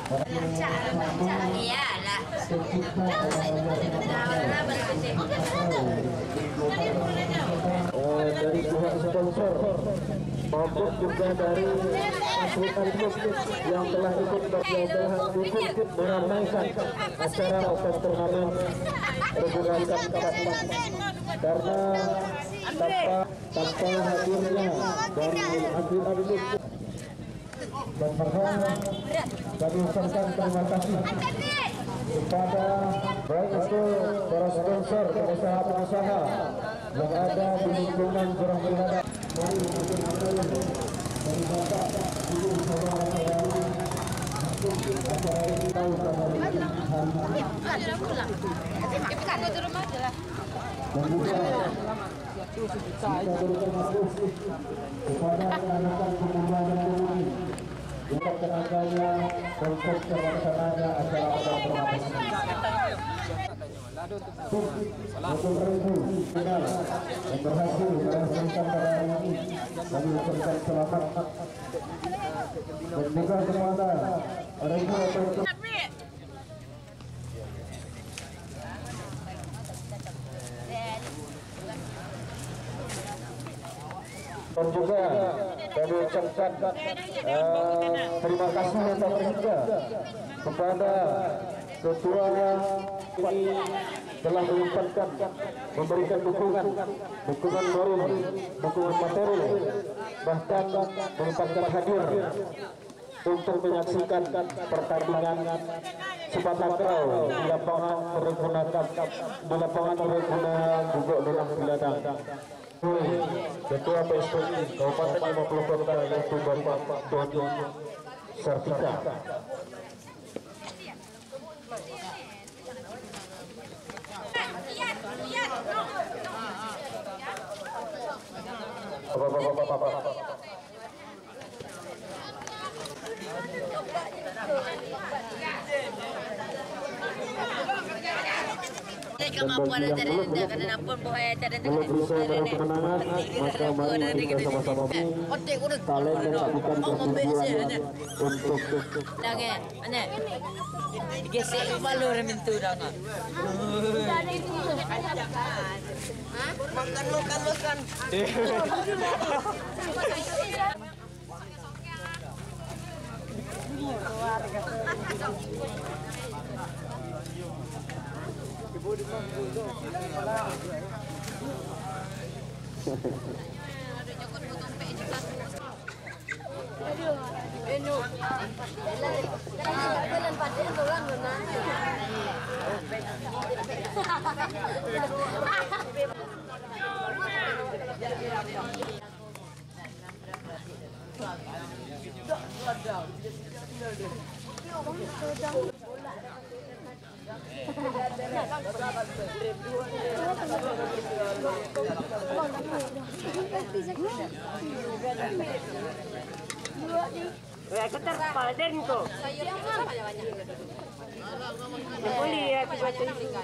Iyalah. Dari pihak sponsor maupun juga dari pasukan klub yang telah ikut ikut meramaikan acara open turnamen pergerakan kapal, karena tanpa hadirnya dari atlet-atlet dan berharap kami ucapkan terima kasih kepada baik itu para sponsor, pengusaha-pengusaha yang ada di lingkungan Jurang Berhada. Mari betul-betul dari Bapak Ibu saudara saudari untuk acara ini tahu sama hari ini. Dan juga kita berikan apresiasi kepada rekan-rekan pemuda dan pemudi untuk tenaganya untuk terlaksananya acara open turnamen. Final yang berhasil dilaksanakan pada hari ini, kami ucapkan selamat dan juga kepada rekan-rekan dan juga kami ucapkan terima kasih yang tak terhingga kepada ketua ini telah memberikan dukungan moral, dukungan materi, bahkan menyempatkan hadir untuk menyaksikan pertandingan sepak takraw di lapangan berguna Guguk Dalam Biladang. Ketua PSPI Kabupaten 50 Kota yaitu Bapak Dodi Sartika. Kemampuan dan pun buaya dan belum bisa meraih kemenangan, maka mari kita sama-sama kalian menjadikan pertujuan untuk gesek balur mintu dah. Makan. Aku terpaden kok. Boleh ya tiba dua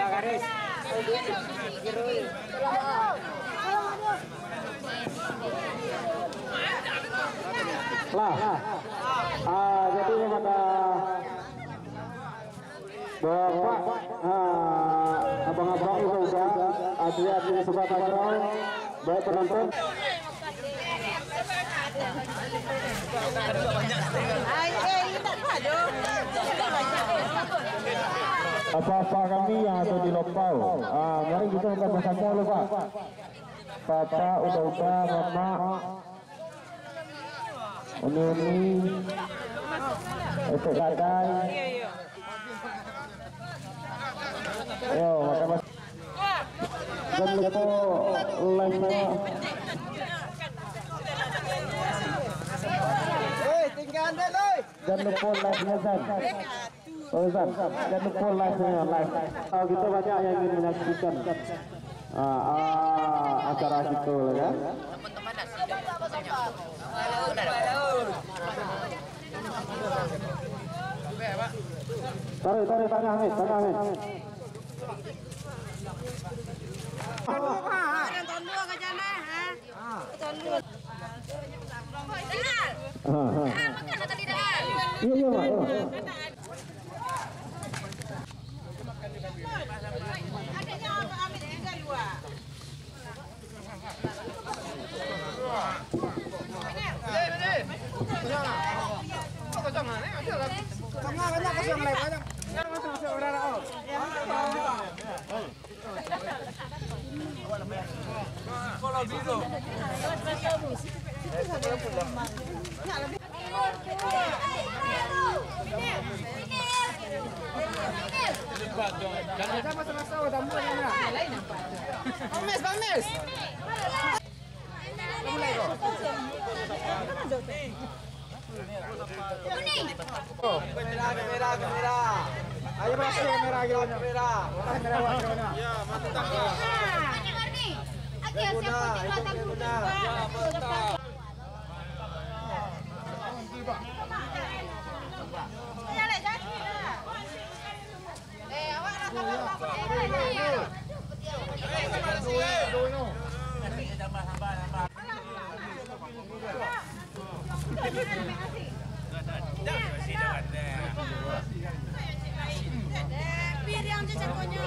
garis. Jadi kepada Bapak abang-abang ibu atlet sepak takraw, baik penonton. Apa-apa kami yang ada di Lopau, mari kita bersama dulu Pak. Papa, udah, Mama, ini untuk gadai. Yo, makan. Dan lupa live-nya. Tinggal deh, Dan lupa live-nya, Dan. Ustaz, jangan lupa live. Kalau kita banyak yang ingin menyaksikan acara itu ya. Tarik tengah Hamid. Iya, Mak. Bames. Kamera. Ayo masuk kamera gitu. Kamera. Ya, mantap. Biar yang jagonya.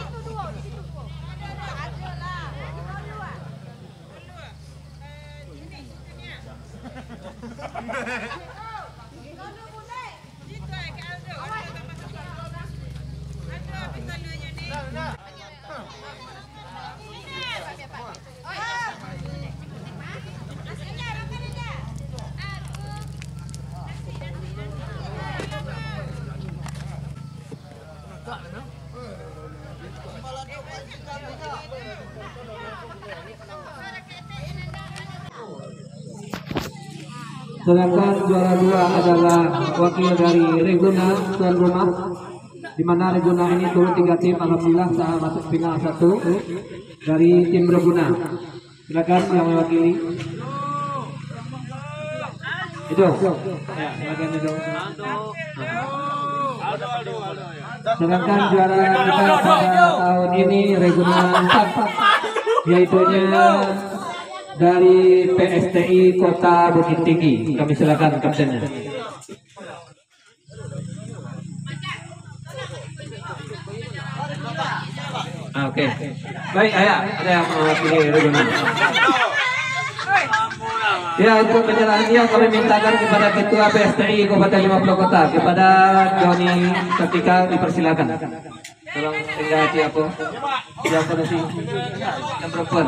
Sedangkan juara 2 adalah wakil dari Reguna tuan rumah, di mana Reguna ini turun 3 tim. Alhamdulillah saya masuk final 1 dari tim Reguna. Silakan yang mewakili. Itu. Ya, silakan itu. Sedangkan juara kita pada tahun ini Reguna 4, yaitu dari PSTI Kota Bukit Tinggi. Kami silakan kaptennya. Oke. Baik, ayah, ada yang mewakili Reguna. Ya, untuk penyerahan dia kami mintakan kepada Ketua PSTI Kabupaten 50 Kota, kepada Joni Ketika, dipersilakan. Tolong tinggal siapa nasi yang perempuan.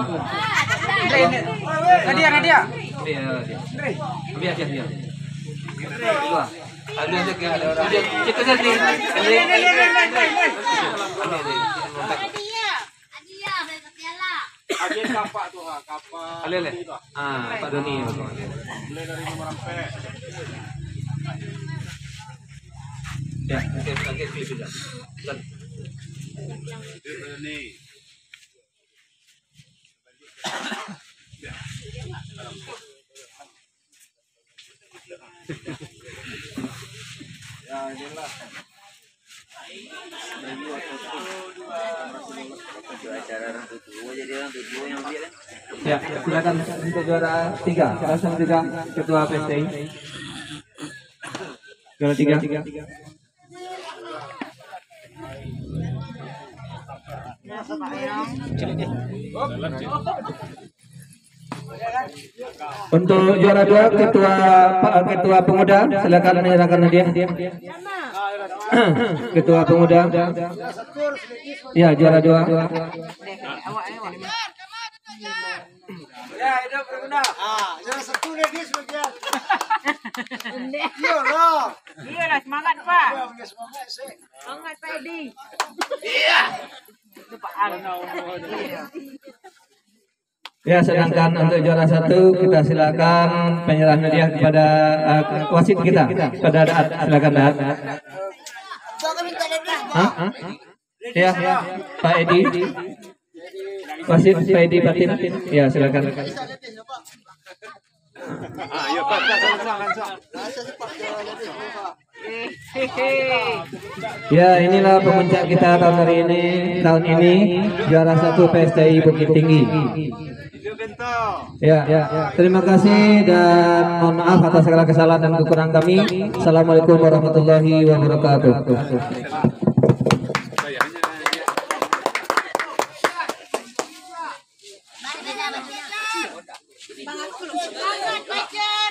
Nadia. Biar dia. Dua. Ada ke ada orang. Kita jadi. Agen kapak tuh, kapak. Alele. Pak Doni. Mulai dari nomor sampai. Ya, oke, bisa. Ini. Ya, inilah. Ya, silakan untuk juara 3. Langsung juga Ketua PSTI. Juara 3. Untuk juara 2 Ketua Pemuda, silakan menyerahkan hadiah. Ketua Pemuda. Ya, juara 2. Ya, itu berguna. Juara 1 nih dia sebagian. Iya loh. Iya lah, semangat Pak. Semangat sih. Semangat Pak Edi. Iya. Itu Pak Al. Ya, sedangkan untuk juara 1 kita silakan penyerahan hadiah kepada wasit kita, kepada Daat. Silakan Daat. minta lebih. Hah? Ya, Pak Edi. Wasit Pak Edi Batin. Ya, silakan. Ayo Pak, langsung. Ya, inilah pemuncak kita tahun ini juara 1 PSTI Bukit Tinggi. Ya, terima kasih dan mohon maaf atas segala kesalahan dan kekurangan kami. Assalamualaikum warahmatullahi wabarakatuh. Semangat, Baca.